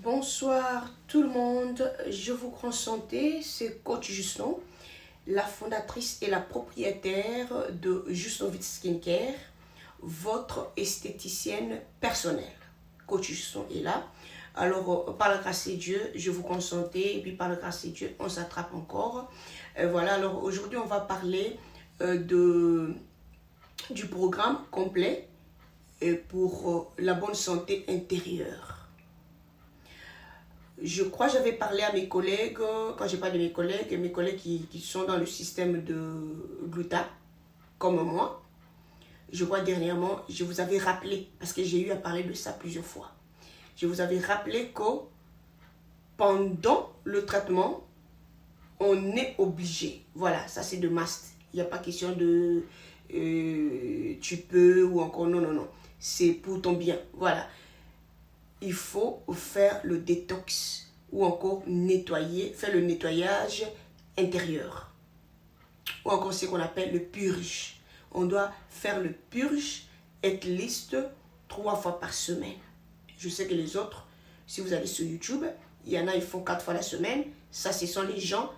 Bonsoir tout le monde, je vous rends santé, c'est Coach Justin, la fondatrice et la propriétaire de Jusnovit Skincare, votre esthéticienne personnelle. Coach Justin est là. Alors, par la grâce de Dieu, je vous rends santé et puis par la grâce de Dieu, on s'attrape encore. Voilà, alors aujourd'hui, on va parler du programme complet pour la bonne santé intérieure. Je crois que j'avais parlé à mes collègues, quand j'ai parlé de mes collègues qui sont dans le système de gluta, comme moi. Je crois dernièrement, je vous avais rappelé, parce que j'ai eu à parler de ça plusieurs fois. Je vous avais rappelé que pendant le traitement, on est obligé. Voilà, ça c'est de must. Il n'y a pas question de tu peux ou encore non, non, non. C'est pour ton bien. Voilà. Il faut faire le détox ou encore nettoyer, faire le nettoyage intérieur. Ou encore ce qu'on appelle le purge. On doit faire le purge at least 3 fois par semaine. Je sais que les autres, si vous allez sur YouTube, il y en a, ils font 4 fois la semaine. Ça, ce sont les gens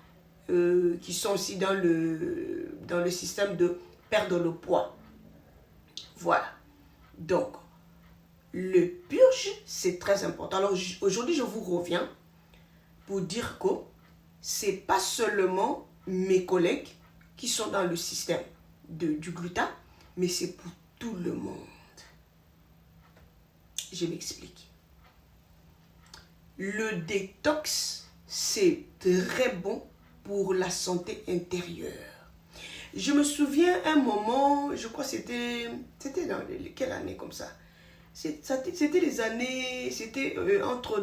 qui sont aussi dans le système de perdre le poids. Voilà. Donc, le purge, c'est très important. Alors, aujourd'hui, je vous reviens pour dire que ce n'est pas seulement mes collègues qui sont dans le système du gluta, mais c'est pour tout le monde. Je m'explique. Le détox, c'est très bon pour la santé intérieure. Je me souviens un moment, je crois que c'était dans quelle année comme ça? C'était les années, c'était entre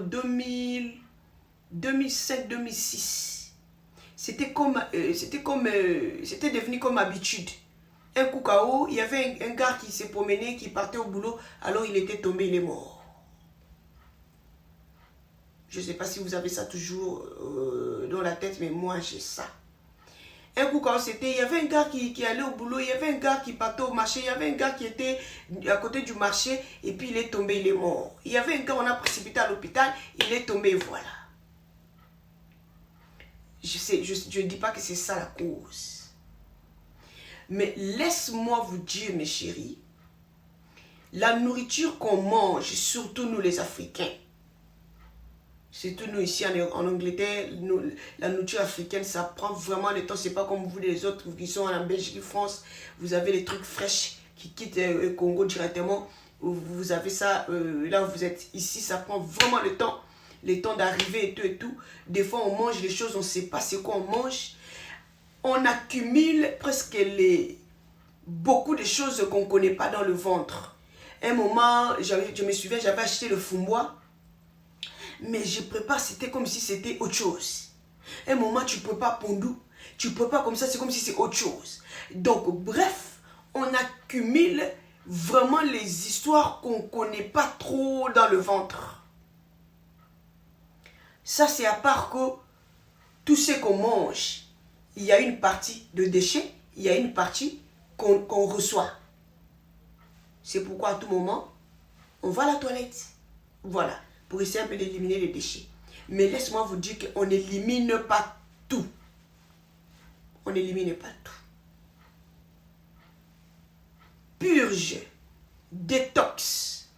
2005-2006. C'était devenu comme habitude. Un coup KO, il y avait un gars qui s'est promené, qui partait au boulot, alors il était tombé, il est mort. Je ne sais pas si vous avez ça toujours dans la tête, mais moi j'ai ça. Un coup, quand il y avait un gars qui allait au boulot, il y avait un gars qui partait au marché, il y avait un gars qui était à côté du marché, et puis il est tombé, il est mort. Il y avait un gars, on a précipité à l'hôpital, il est tombé, voilà. Je ne dis pas que c'est ça la cause. Mais laisse-moi vous dire, mes chéris, la nourriture qu'on mange, surtout nous les Africains, surtout nous ici en Angleterre, la nourriture africaine, ça prend vraiment le temps. C'est pas comme vous les autres qui sont en Belgique, France. Vous avez les trucs fraîches qui quittent le Congo directement. Vous avez ça, là vous êtes ici, ça prend vraiment le temps d'arriver et tout et tout. Des fois on mange les choses, on ne sait pas c'est quoi on mange. On accumule presque beaucoup de choses qu'on ne connaît pas dans le ventre. Un moment, je me souviens, j'avais acheté le fumbois. Mais je prépare, c'était comme si c'était autre chose. Un moment, tu prépares pondou, tu prépares comme ça, c'est comme si c'est autre chose. Donc, bref, on accumule vraiment les histoires qu'on ne connaît pas trop dans le ventre. Ça, c'est à part que tout ce qu'on mange, il y a une partie de déchets, il y a une partie qu'on reçoit. C'est pourquoi à tout moment, on va à la toilette. Voilà. Pour essayer un peu d'éliminer les déchets. Mais laisse-moi vous dire qu'on n'élimine pas tout. On n'élimine pas tout. Purge, détox,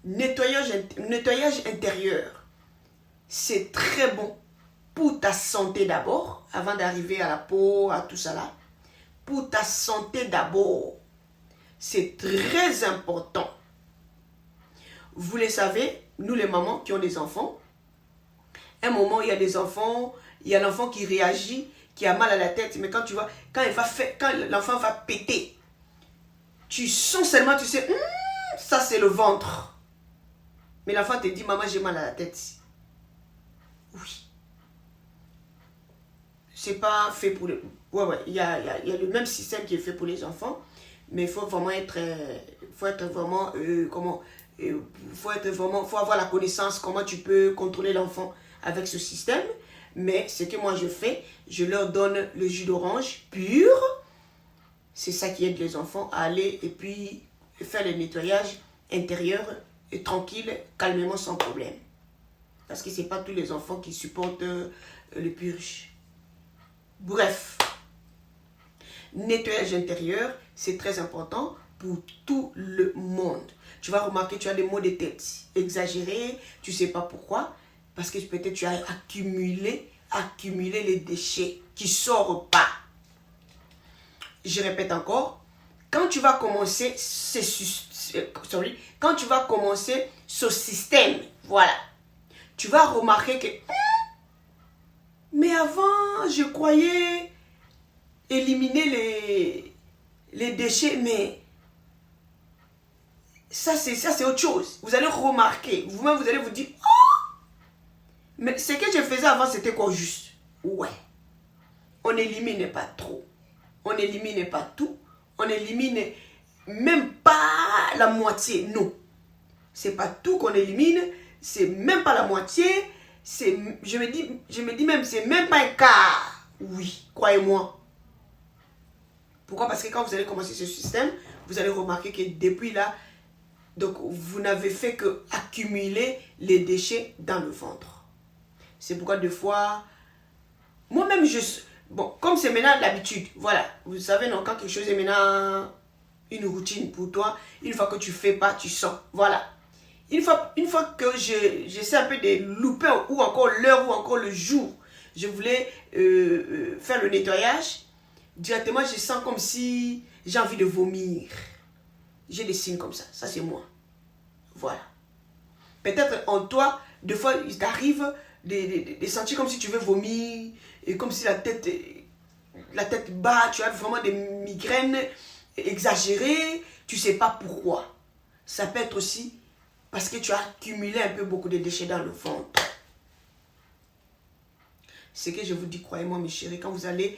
nettoyage intérieur, c'est très bon pour ta santé d'abord, avant d'arriver à la peau, à tout ça là. Pour ta santé d'abord, c'est très important. Vous le savez, nous les mamans qui ont des enfants, un moment il y a des enfants, il y a l'enfant qui réagit, qui a mal à la tête, mais quand tu vois, quand l'enfant va péter, tu sens seulement, tu sais, ça c'est le ventre. Mais l'enfant te dit, maman j'ai mal à la tête. Oui. C'est pas fait pour les... Ouais, il y a le même système qui est fait pour les enfants, mais il faut vraiment être vraiment, faut avoir la connaissance comment tu peux contrôler l'enfant avec ce système. Mais ce que moi je fais, je leur donne le jus d'orange pur. C'est ça qui aide les enfants à aller et puis faire le nettoyage intérieur et tranquille, calmement, sans problème. Parce que ce n'est pas tous les enfants qui supportent le purge. Bref, nettoyage intérieur, c'est très important pour tout le monde. Tu vas remarquer, tu as des maux de tête exagérés, tu ne sais pas pourquoi. Parce que peut-être tu as accumulé les déchets qui ne sortent pas. Je répète encore, quand tu vas commencer ce système, voilà, tu vas remarquer que mais avant, je croyais éliminer les déchets, mais ça c'est autre chose. Vous allez remarquer, vous-même vous allez vous dire, oh, mais ce que je faisais avant, c'était quoi juste? Ouais, on n'élimine pas trop, on n'élimine pas tout, on n'élimine même pas la moitié, non. C'est pas tout qu'on élimine, c'est même pas la moitié. Je me dis même, c'est même pas un quart. Oui, croyez-moi. Pourquoi? Parce que quand vous allez commencer ce système, vous allez remarquer que depuis là, donc vous n'avez fait que accumuler les déchets dans le ventre. C'est pourquoi des fois, moi-même, bon, comme c'est maintenant l'habitude, voilà, vous savez, non, quand quelque chose est maintenant une routine pour toi, une fois que tu fais pas, tu sens, voilà. Une fois que j'essaie un peu de louper ou encore l'heure ou encore le jour, je voulais faire le nettoyage, directement je sens comme si j'ai envie de vomir. J'ai des signes comme ça c'est moi. Voilà. Peut-être en toi, des fois il t'arrive de sentir comme si tu veux vomir, et comme si la tête bat, tu as vraiment des migraines exagérées, tu ne sais pas pourquoi. Ça peut être aussi parce que tu as accumulé un peu beaucoup de déchets dans le ventre. Ce que je vous dis, croyez-moi mes chéris, quand vous allez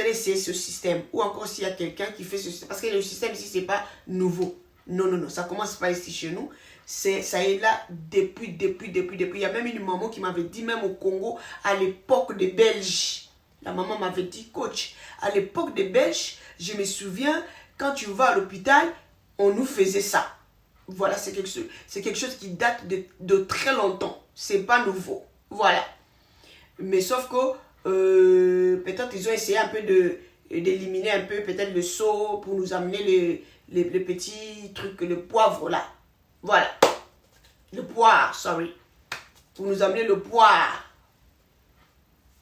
essayer ce système, ou encore s'il y a quelqu'un qui fait ce système, parce que le système ici, ce n'est pas nouveau. Non, non, non, ça ne commence pas ici chez nous. Ça est là depuis. Il y a même une maman qui m'avait dit, même au Congo, à l'époque des Belges. La maman m'avait dit, coach, à l'époque des Belges, je me souviens, quand tu vas à l'hôpital, on nous faisait ça. Voilà, c'est quelque chose qui date de très longtemps. C'est pas nouveau. Voilà. Mais sauf que peut-être ils ont essayé un peu d'éliminer un peu peut-être le seau pour nous amener les petits trucs, le poivre là. Voilà. Le poire, sorry. Pour nous amener le poire.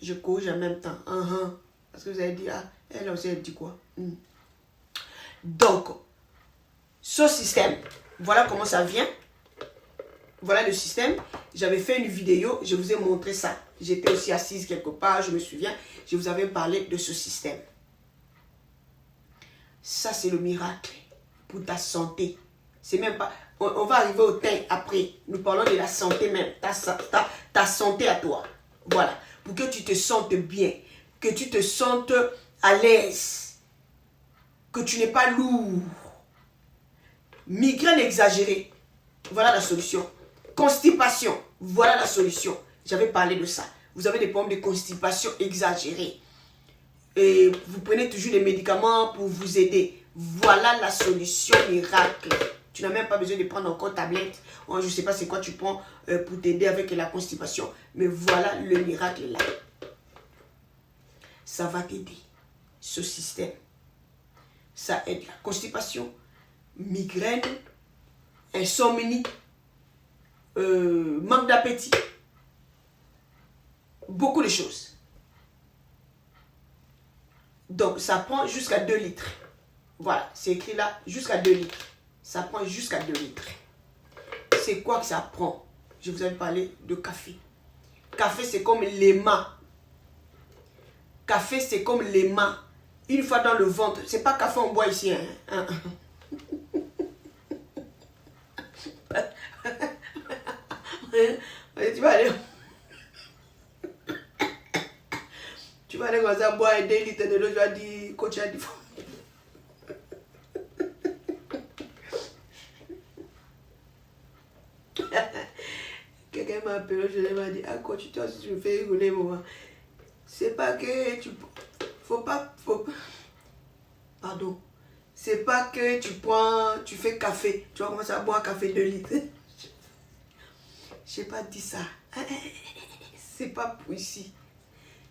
Je corrige en même temps. Parce que vous avez dit, ah, elle aussi elle dit quoi? Donc, ce système, voilà comment ça vient. Voilà le système. J'avais fait une vidéo, je vous ai montré ça. J'étais aussi assise quelque part, je me souviens. Je vous avais parlé de ce système. Ça, c'est le miracle pour ta santé. C'est même pas... On va arriver au teint après. Nous parlons de la santé même. Ta santé à toi. Voilà. Pour que tu te sentes bien. Que tu te sentes à l'aise. Que tu n'es pas lourd. Migraine exagérée. Voilà la solution. Constipation. Voilà la solution. J'avais parlé de ça. Vous avez des problèmes de constipation exagérée. Et vous prenez toujours des médicaments pour vous aider. Voilà la solution miracle. Tu n'as même pas besoin de prendre encore tablette. Je ne sais pas c'est quoi tu prends pour t'aider avec la constipation. Mais voilà le miracle là. Ça va t'aider. Ce système. Ça aide la constipation, migraine, insomnie, manque d'appétit. Beaucoup de choses. Donc, ça prend jusqu'à 2 litres. Voilà, c'est écrit là, jusqu'à 2 litres. Ça prend jusqu'à 2 litres. C'est quoi que ça prend? Je vous avais parlé de café. Café, c'est comme l'aimant. Café, c'est comme l'aimant. Une fois dans le ventre, c'est pas café on boit ici. Hein. Tu vas aller... Tu vas aller comme ça, boire 2 litres de l'eau, tu vas dire, coach a dit... Quelqu'un m'a appelé, je m'a dit, ah coach, toi aussi tu me fais rigoler, maman. C'est pas que tu... Pardon. C'est pas que tu fais café. Tu vas commencer à boire café 2 litres. J'ai pas dit ça. C'est pas pour ici.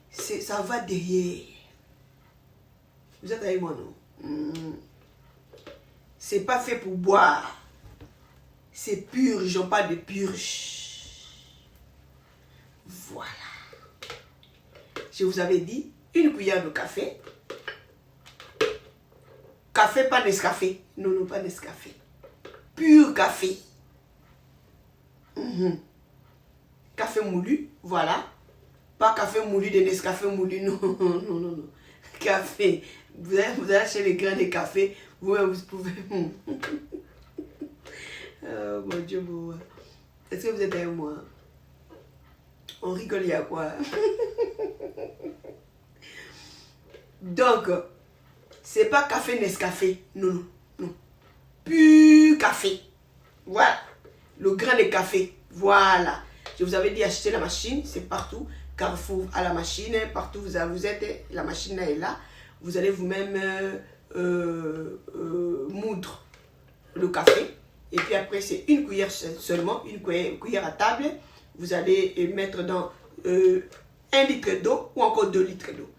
Ça va derrière. Vous êtes avec moi, non? C'est pas fait pour boire. C'est purge, on parle de purge. Voilà. Je vous avais dit, une cuillère de café. Café, pas Nescafé. Non, non, pas Nescafé. Pur café. Café moulu, voilà. Pas café moulu de Nescafé moulu, non, non, non, non. Café. Vous allez acheter les grains de café, vous pouvez... Oh mon Dieu, bon. Est-ce que vous êtes avec moi? On rigole, il y a quoi? Donc, c'est pas café Nescafé, non, non, non. Pur café. Voilà. Le grain de café, voilà. Je vous avais dit acheter la machine, c'est partout. Carrefour à la machine, partout vous êtes, la machine là est là. Vous allez vous-même moudre le café. Et puis après, c'est une cuillère seulement, une cuillère à table. Vous allez mettre dans 1 litre d'eau ou encore 2 litres d'eau.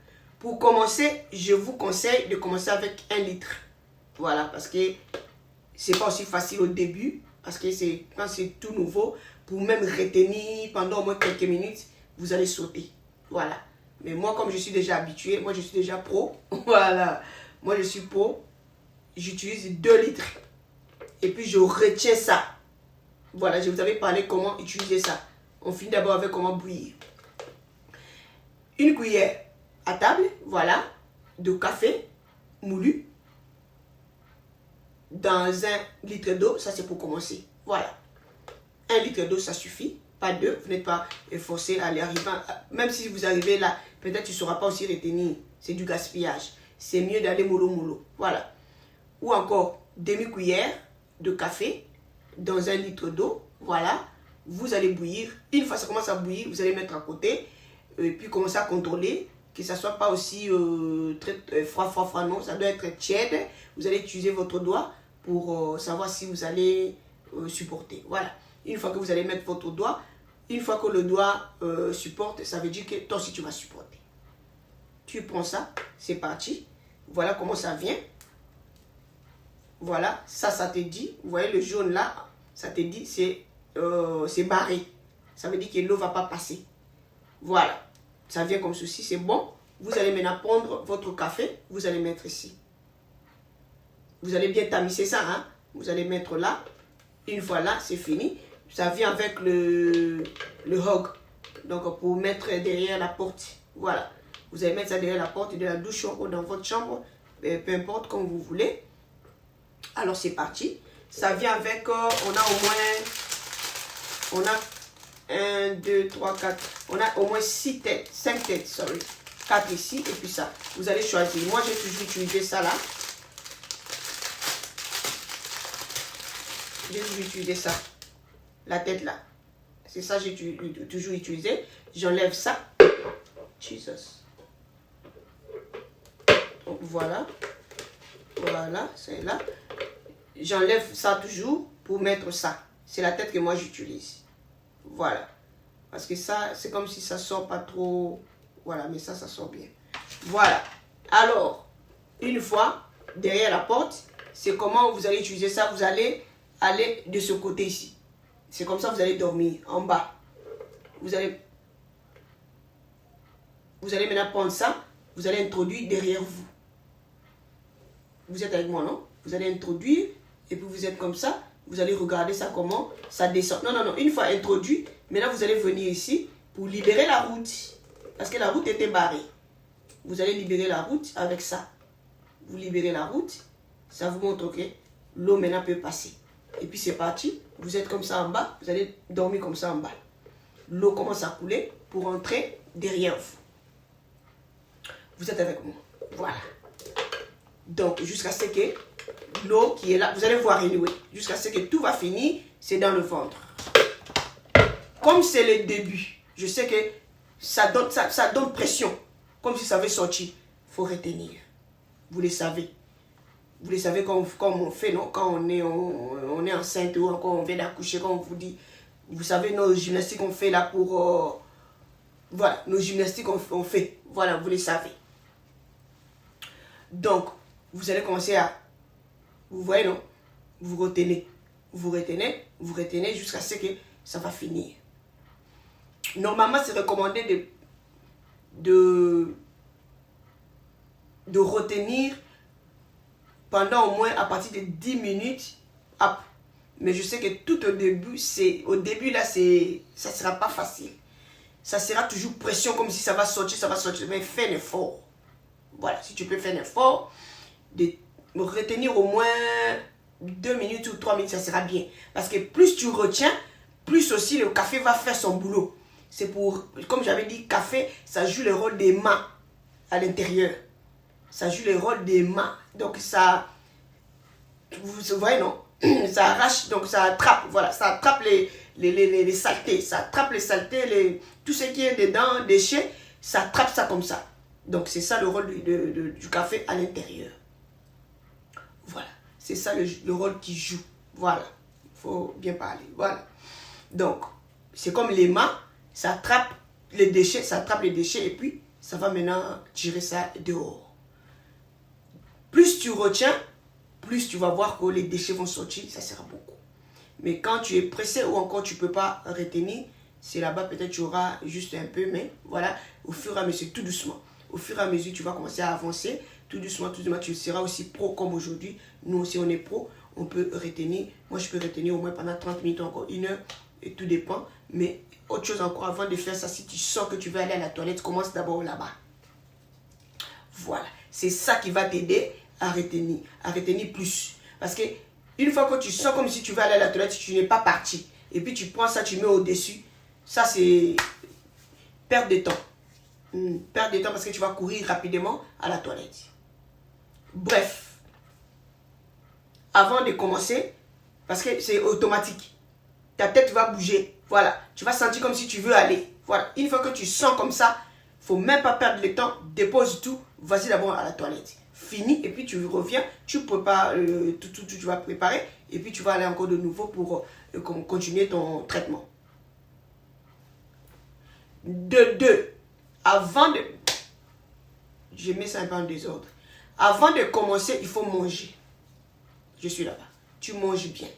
Pour commencer, je vous conseille de commencer avec 1 litre. Voilà, parce que c'est pas aussi facile au début. Parce que quand c'est tout nouveau, pour même retenir pendant au moins quelques minutes, vous allez sauter. Voilà. Mais moi, comme je suis déjà habitué, moi je suis déjà pro. Voilà. Moi je suis pro. J'utilise 2 litres. Et puis je retiens ça. Voilà, je vous avais parlé comment utiliser ça. On finit d'abord avec comment bouillir. Une cuillère à table, voilà, de café moulu. Dans 1 litre d'eau, ça c'est pour commencer. Voilà. 1 litre d'eau, ça suffit. Pas 2. Vous n'êtes pas forcé à aller arriver. Même si vous arrivez là, peut-être tu ne sauras pas aussi retenir. C'est du gaspillage. C'est mieux d'aller mollo mollo. Voilà. Ou encore, demi-cuillère de café dans 1 litre d'eau. Voilà. Vous allez bouillir. Une fois que ça commence à bouillir, vous allez mettre à côté. Et puis commencer à contrôler. Que ça ne soit pas aussi très froid, non. Ça doit être tiède. Vous allez utiliser votre doigt pour savoir si vous allez supporter. Voilà. Une fois que vous allez mettre votre doigt, une fois que le doigt supporte, ça veut dire que toi aussi tu vas supporter. Tu prends ça, c'est parti. Voilà comment ça vient. Voilà, ça te dit. Vous voyez le jaune là, ça te dit c'est barré. Ça veut dire que l'eau ne va pas passer. Voilà, ça vient comme ceci, c'est bon. Vous allez maintenant prendre votre café, vous allez mettre ici. Vous allez bien tamiser ça, hein. Vous allez mettre là. Une fois là, c'est fini. Ça vient avec le hog. Donc, pour mettre derrière la porte. Voilà. Vous allez mettre ça derrière la porte de la douche ou dans votre chambre. Peu importe, comme vous voulez. Alors, c'est parti. Ça vient avec, on a au moins, on a 1, 2, 3, 4. On a au moins 6 têtes, 5 têtes, sorry. 4 ici et puis ça. Vous allez choisir. Moi, j'ai toujours utilisé ça là. J'ai toujours utilisé ça. La tête là. C'est ça que j'ai toujours utilisé. J'enlève ça. Jesus. Donc voilà. Voilà, c'est là. J'enlève ça toujours pour mettre ça. C'est la tête que moi j'utilise. Voilà. Parce que ça, c'est comme si ça sort pas trop. Voilà, mais ça sort bien. Voilà. Alors, une fois derrière la porte, c'est comment vous allez utiliser ça. Vous allez aller de ce côté ici. C'est comme ça que vous allez dormir en bas. Vous allez maintenant prendre ça. Vous allez introduire derrière vous. Vous êtes avec moi, non? Vous allez introduire et puis vous êtes comme ça. Vous allez regarder ça comment ça descend. Non, non, non. Une fois introduit, maintenant vous allez venir ici pour libérer la route. Parce que la route était barrée. Vous allez libérer la route avec ça. Vous libérez la route. Ça vous montre que l'eau maintenant peut passer. Et puis c'est parti. Vous êtes comme ça en bas. Vous allez dormir comme ça en bas. L'eau commence à couler pour entrer derrière vous. Vous êtes avec moi. Voilà. Donc jusqu'à ce que l'eau qui est là, vous allez voir anyway. Jusqu'à ce que tout va finir, c'est dans le ventre. Comme c'est le début, je sais que ça donne pression. Comme si ça veut sortir. Il faut retenir. Vous le savez. Vous le savez comme on fait, non? Quand on est enceinte ou quand on vient d'accoucher, quand on vous dit Vous savez, nos gymnastiques on fait là pour... voilà, nos gymnastiques on fait. Voilà, vous les savez. Donc, vous allez commencer à... Vous voyez, non? Vous retenez. Vous retenez, vous retenez jusqu'à ce que ça va finir. Normalement, c'est recommandé de retenir pendant au moins à partir de 10 minutes. Mais je sais que tout au début, là, ça ne sera pas facile. Ça sera toujours pression comme si ça va sortir, mais fais un effort. Voilà, si tu peux faire un effort, de retenir au moins 2 minutes ou 3 minutes, ça sera bien. Parce que plus tu retiens, plus aussi le café va faire son boulot. C'est pour, comme j'avais dit, café, ça joue le rôle des mains à l'intérieur. Ça joue le rôle des mains. Donc ça, vous voyez, non? Ça arrache, donc ça attrape, voilà, ça attrape les saletés. Ça attrape les saletés, tout ce qui est dedans, déchets, ça attrape ça comme ça. Donc c'est ça le rôle du café à l'intérieur. Voilà, c'est ça le rôle qu'il joue. Voilà, il faut bien parler. Voilà. Donc, c'est comme les mains, ça attrape les déchets, et puis ça va maintenant tirer ça dehors. Plus tu retiens, plus tu vas voir que les déchets vont sortir, ça sera beaucoup. Mais quand tu es pressé ou encore tu ne peux pas retenir, c'est là-bas peut-être tu auras juste un peu, mais voilà, au fur et à mesure, tout doucement. Au fur et à mesure, tu vas commencer à avancer, tout doucement, tu seras aussi pro comme aujourd'hui. Nous aussi, on est pro, on peut retenir. Moi, je peux retenir au moins pendant 30 minutes, encore 1 heure, et tout dépend. Mais autre chose encore, avant de faire ça, si tu sens que tu veux aller à la toilette, commence d'abord là-bas. Voilà, c'est ça qui va t'aider à retenir plus. Parce que une fois que tu sens comme si tu vas aller à la toilette, tu n'es pas parti. Et puis tu prends ça, tu mets au-dessus. Ça, c'est perte de temps. Perte de temps parce que tu vas courir rapidement à la toilette. Bref, avant de commencer, parce que c'est automatique, ta tête va bouger. Voilà, tu vas sentir comme si tu veux aller. Voilà, une fois que tu sens comme ça, il ne faut même pas perdre le temps. Dépose tout, vas-y d'abord à la toilette. Fini et puis tu reviens, tu prépares, tu vas préparer et puis tu vas aller encore de nouveau pour continuer ton traitement. Avant de... Je mets ça un peu en désordre. Avant de commencer, il faut manger. Je suis là-bas. Tu manges bien.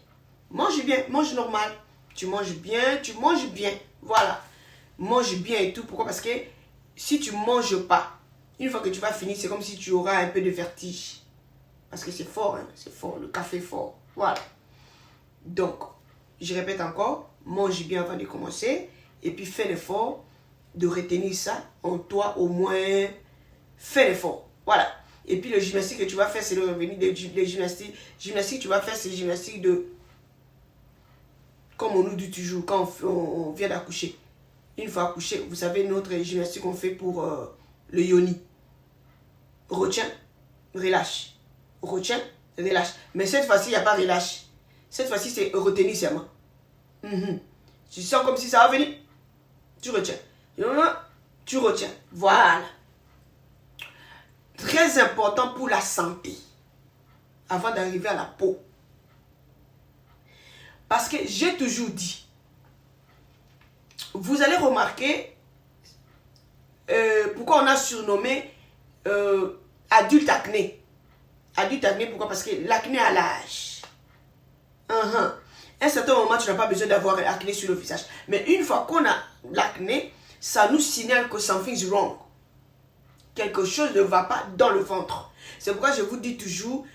Mange bien, mange normal. Tu manges bien, voilà. Mange bien et tout. Pourquoi? Parce que si tu ne manges pas, une fois que tu vas finir, c'est comme si tu auras un peu de vertige. Parce que c'est fort, hein? C'est fort, le café est fort. Voilà. Donc, je répète encore, mange bien avant de commencer. Et puis fais l'effort de retenir ça en toi au moins. Fais l'effort. Voilà. Et puis le gymnastique que tu vas faire, c'est le revenu des gymnastiques. Gymnastique, tu vas faire, c'est gymnastique de... Comme on nous dit toujours, quand on vient d'accoucher. Une fois accouché, vous savez, notre gymnastique qu'on fait pour le yoni. Retiens, relâche. Retiens, relâche. Mais cette fois-ci, il n'y a pas relâche. Cette fois-ci, c'est retenir seulement. Tu sens comme si ça va venir. Tu retiens. Tu retiens. Voilà. Très important pour la santé. Avant d'arriver à la peau. Parce que j'ai toujours dit, vous allez remarquer pourquoi on a surnommé adulte acné. Adulte acné, pourquoi? Parce que l'acné à l'âge. À un certain moment, tu n'as pas besoin d'avoir acné sur le visage. Mais une fois qu'on a l'acné, ça nous signale que something's wrong. Quelque chose ne va pas dans le ventre. C'est pourquoi je vous dis toujours,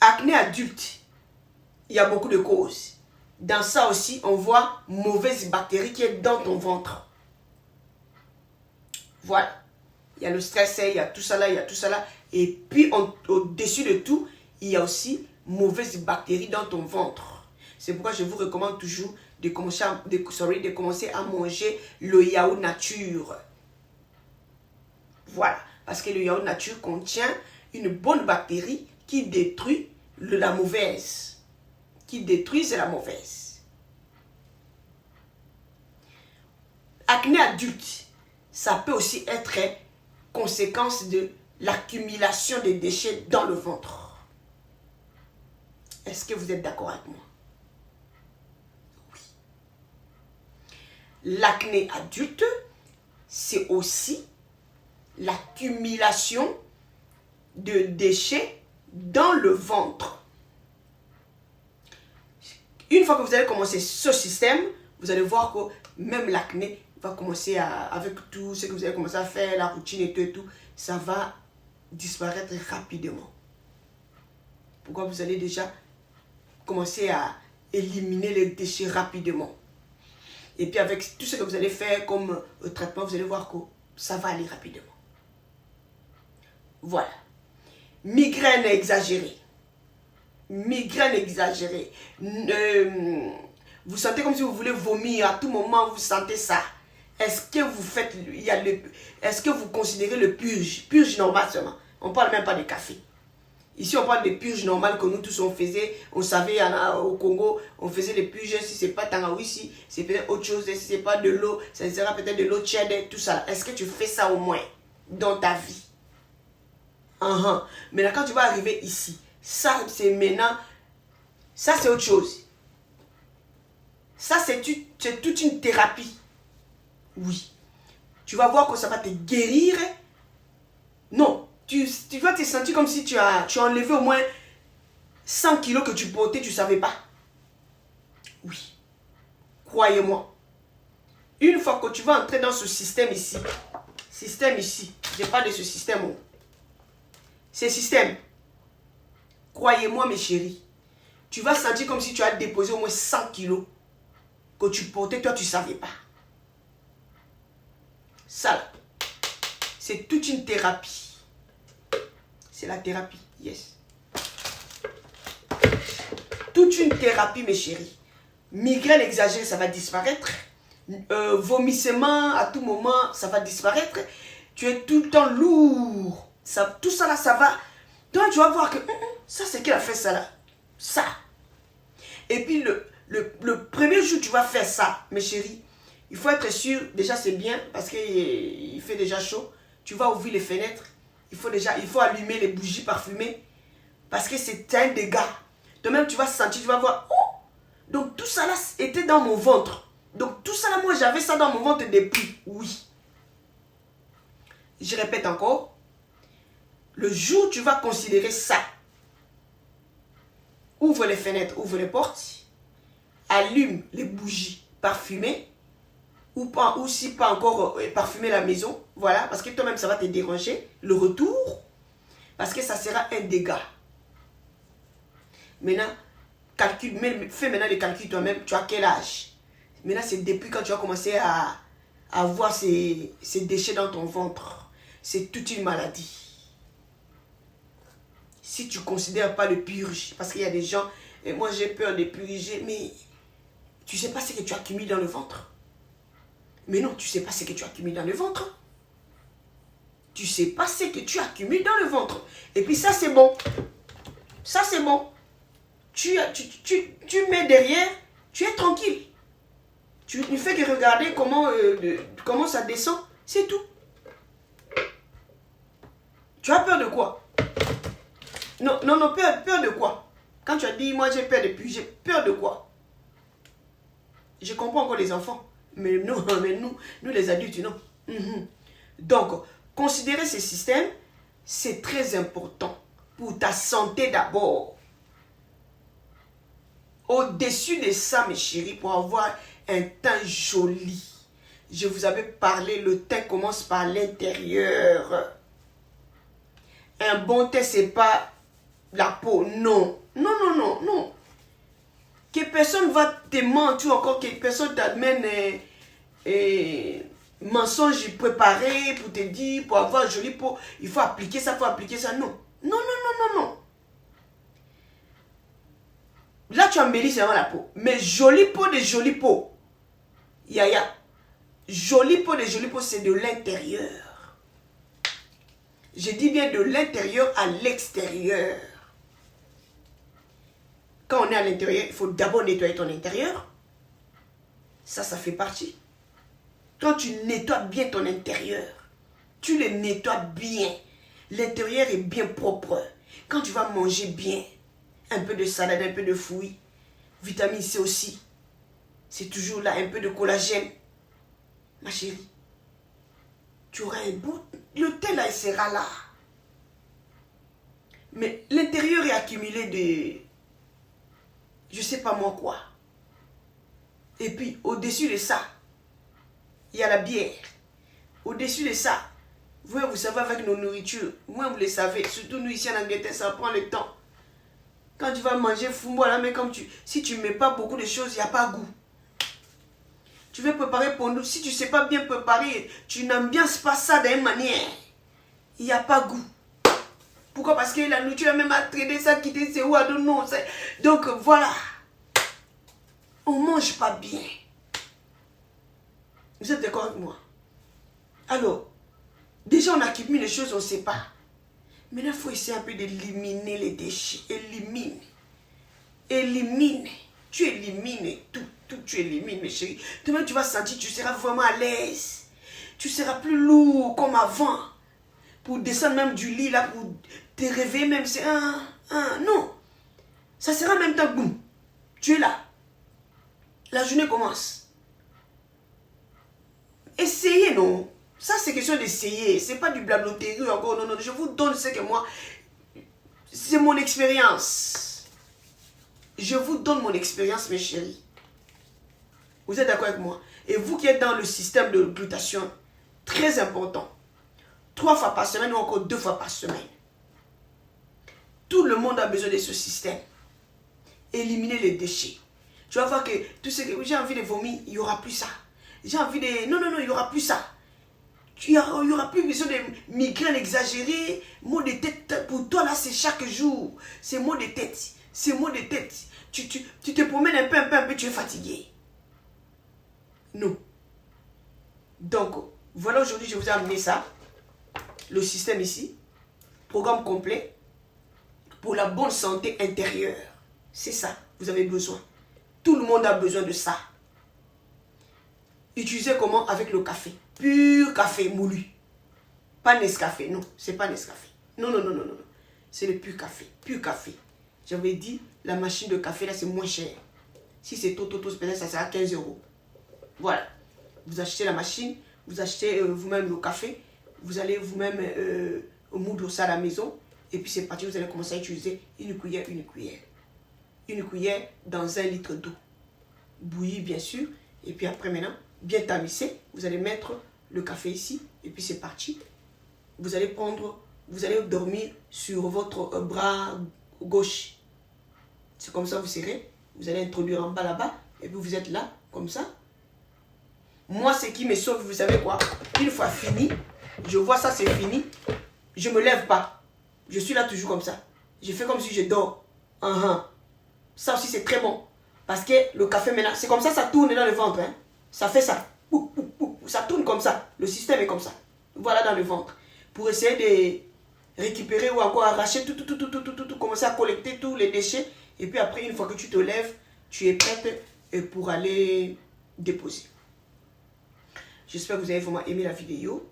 acné adulte, il y a beaucoup de causes. Dans ça aussi, on voit mauvaise bactérie qui est dans ton ventre. Voilà. Il y a le stress, il y a tout ça là, il y a tout ça là. Et puis, au-dessus de tout, il y a aussi mauvaise bactérie dans ton ventre. C'est pourquoi je vous recommande toujours de commencer à manger le yaourt nature. Voilà. Parce que le yaourt nature contient une bonne bactérie qui détruit la mauvaise. Qui détruisent la mauvaise. Acné adulte, ça peut aussi être conséquence de l'accumulation des déchets dans le ventre. Est-ce que vous êtes d'accord avec moi? Oui. l'acné adulte, c'est aussi l'accumulation de déchets dans le ventre. Une fois que vous allez commencer ce système, vous allez voir que même l'acné va commencer avec tout ce que vous allez commencer à faire, la routine et tout, ça va disparaître rapidement. Pourquoi vous allez déjà commencer à éliminer les déchets rapidement. Et puis avec tout ce que vous allez faire comme traitement, vous allez voir que ça va aller rapidement. Voilà. Migraine exagérée. Migraine exagérée. Vous sentez comme si vous voulez vomir à tout moment, vous sentez ça. Est-ce que vous faites, est-ce que vous considérez le purge? Purge normal seulement. On ne parle même pas de café. Ici, on parle de purge normale que nous tous on faisait. On savait au Congo, on faisait des purges. Si ce n'est pas tangawi, si c'est peut-être autre chose. Si ce n'est pas de l'eau, ça sera peut-être de l'eau tiède, tout ça. Est-ce que tu fais ça au moins dans ta vie? Maintenant, quand tu vas arriver ici, ça c'est maintenant, ça c'est autre chose. Ça c'est toute une thérapie. Oui. Tu vas voir que ça va te guérir. Non. Tu vas te sentir comme si tu as enlevé au moins 100 kilos que tu portais, tu ne savais pas. Oui. Croyez-moi. Une fois que tu vas entrer dans ce système ici, je parle de ce système. Ce système, croyez-moi mes chéris, tu vas sentir comme si tu as déposé au moins 100 kilos que tu portais, toi tu ne savais pas. Ça, c'est toute une thérapie. C'est la thérapie, yes. Toute une thérapie, mes chéris. Migraine exagérée, ça va disparaître. Vomissement, à tout moment, ça va disparaître. Tu es tout le temps lourd. Tout ça là, ça va. Donc, tu vas voir que ça, c'est qui a fait ça là. Ça. Et puis, le premier jour, tu vas faire ça, mes chéris. Il faut être sûr, déjà, c'est bien, parce qu'il fait déjà chaud. Tu vas ouvrir les fenêtres. Il faut allumer les bougies parfumées. Parce que c'est un dégât. Toi-même, tu vas sentir, tu vas voir. Oh! Donc, tout ça là était dans mon ventre. Donc, tout ça là, moi, j'avais ça dans mon ventre depuis. Oui. Je répète encore. Le jour où tu vas considérer ça, ouvre les fenêtres, ouvre les portes, allume les bougies parfumées, ou si pas encore parfumer la maison, voilà, parce que toi-même ça va te déranger, le retour, parce que ça sera un dégât. Maintenant, fais maintenant les calculs toi-même, tu as quel âge? Maintenant c'est depuis quand tu as commencé à avoir ces déchets dans ton ventre, c'est toute une maladie. Si tu ne considères pas le purge, parce qu'il y a des gens, et moi j'ai peur de purger, mais tu ne sais pas ce que tu accumules dans le ventre. Mais non, tu ne sais pas ce que tu accumules dans le ventre. Tu ne sais pas ce que tu accumules dans le ventre. Et puis ça, c'est bon. Ça, c'est bon. Tu mets derrière, tu es tranquille. Tu ne fais que regarder comment ça descend. C'est tout. Tu as peur de quoi? Non, peur de quoi? Quand tu as dit, moi j'ai peur de plus, j'ai peur de quoi? Je comprends encore les enfants. Mais non, mais nous les adultes, non. Donc, considérer ce système, c'est très important pour ta santé d'abord. Au-dessus de ça, mes chéris, pour avoir un teint joli, je vous avais parlé, le teint commence par l'intérieur. Un bon teint, c'est pas la peau, non. Non. Que personne va te mentir, encore que personne t'amène mensonge préparé pour te dire, pour avoir jolie peau, il faut appliquer ça, non. Non. Là, tu embellis seulement la peau. Mais jolie peau. Yaya. Jolie peau, c'est de l'intérieur. Je dis bien de l'intérieur à l'extérieur. Quand on est à l'intérieur, il faut d'abord nettoyer ton intérieur. Ça fait partie. Quand tu nettoies bien ton intérieur, tu le nettoies bien. L'intérieur est bien propre. Quand tu vas manger bien, un peu de salade, un peu de fruits, vitamine C aussi. C'est toujours là, un peu de collagène. ma chérie, tu auras un bout, le thé là, il sera là. Mais l'intérieur est accumulé de, je sais pas moi quoi. Et puis, au-dessus de ça, il y a la bière. Au-dessus de ça, vous savez, avec nos nourritures, moi, vous le savez, surtout nous ici en Angleterre, ça prend le temps. Quand tu vas manger fumbo là, mais comme si tu ne mets pas beaucoup de choses, il n'y a pas goût. Tu veux préparer pour nous, si tu ne sais pas bien préparer, tu n'ambiances pas ça d'une manière, il n'y a pas goût. Pourquoi? Parce que la nourriture a même à traiter ça, quitter c'est où à non. Donc voilà, on ne mange pas bien. Vous êtes d'accord avec moi? Alors, déjà on accumule les choses, on ne sait pas. Maintenant, il faut essayer un peu d'éliminer les déchets. Élimine. Élimine. Tu élimines tout. Tout, tu élimines, mes chéris. Demain, tu vas sentir, tu seras vraiment à l'aise. Tu seras plus lourd comme avant. Pour descendre même du lit, là, pour te réveiller même, c'est non. Ça sera même temps, boum. Tu es là. La journée commence. Essayez, non. Ça, c'est question d'essayer. C'est pas du blabloterie encore. Non, non, je vous donne ce que moi, c'est mon expérience. Je vous donne mon expérience, mes chéris. Vous êtes d'accord avec moi? Et vous qui êtes dans le système de glutation, très important. 3 fois par semaine ou encore 2 fois par semaine. Tout le monde a besoin de ce système. Éliminer les déchets. Tu vas voir que tout ce que j'ai envie de vomir, il n'y aura plus ça. J'ai envie de... Non, non, non, il n'y aura plus ça. Il n'y aura plus besoin de migraines exagérées. Maux de tête, pour toi là, c'est chaque jour. C'est maux de tête. C'est maux de tête. Tu te promènes un peu, tu es fatigué. Non. Donc, voilà, aujourd'hui, je vous ai amené ça. Le système ici. Programme complet. Pour la bonne santé intérieure. C'est ça, vous avez besoin. Tout le monde a besoin de ça. Utilisez comment? Avec le café. Pur café moulu. Pas Nescafé, non. C'est pas Nescafé. Non, non, non, non, non. C'est le pur café. Pur café. J'avais dit, la machine de café, là, c'est moins cher. Si c'est peut-être ça sera 15 €. Voilà. Vous achetez la machine, vous achetez vous-même le café, vous allez vous-même moudre ça à la maison, et puis c'est parti, vous allez commencer à utiliser une cuillère. Une cuillère dans 1 litre d'eau. Bouillie, bien sûr, et puis après maintenant, bien tamisser, vous allez mettre le café ici, et puis c'est parti. Vous allez dormir sur votre bras gauche. C'est comme ça, vous serrez, vous allez introduire en bas là-bas, et puis vous êtes là, comme ça. Moi, ce qui me sauve, vous savez quoi? Une fois fini, je vois ça, c'est fini, je ne me lève pas. Je suis là toujours comme ça. Je fais comme si je dors. Ça aussi, c'est très bon. Parce que le café, maintenant, c'est comme ça, ça tourne dans le ventre. Hein. Ça fait ça. Ça tourne comme ça. Le système est comme ça. Voilà dans le ventre. Pour essayer de récupérer ou encore arracher tout, commencer à collecter tous les déchets. Et puis après, une fois que tu te lèves, tu es prête pour aller déposer. J'espère que vous avez vraiment aimé la vidéo.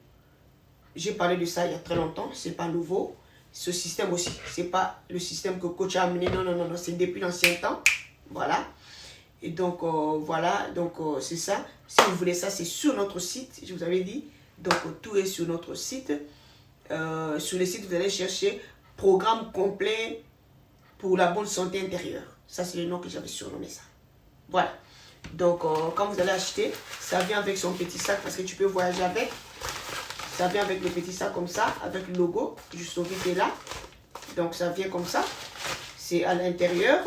J'ai parlé de ça il y a très longtemps. C'est pas nouveau. Ce système aussi, c'est pas le système que coach a amené. Non, non, non, non. C'est depuis l'ancien temps. Voilà. Et donc, voilà. Donc, c'est ça. Si vous voulez ça, c'est sur notre site. Je vous avais dit. Donc, tout est sur notre site. Sur le site, vous allez chercher programme complet pour la bonne santé intérieure. Ça, c'est le nom que j'avais surnommé ça. Voilà. Donc, quand vous allez acheter, ça vient avec son petit sac parce que tu peux voyager avec. Ça vient avec le petit sac comme ça, avec le logo, juste au vide là. Donc, ça vient comme ça. C'est à l'intérieur.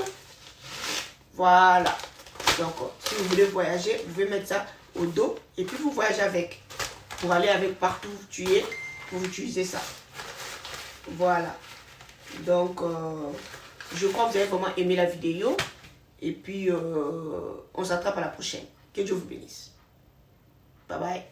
Voilà. Donc, si vous voulez voyager, vous pouvez mettre ça au dos et puis vous voyagez avec. Pour aller avec partout où tu es, pour utiliser ça. Voilà. Donc, je crois que vous avez vraiment aimé la vidéo. Et puis, on s'attrape à la prochaine. Que Dieu vous bénisse. Bye bye.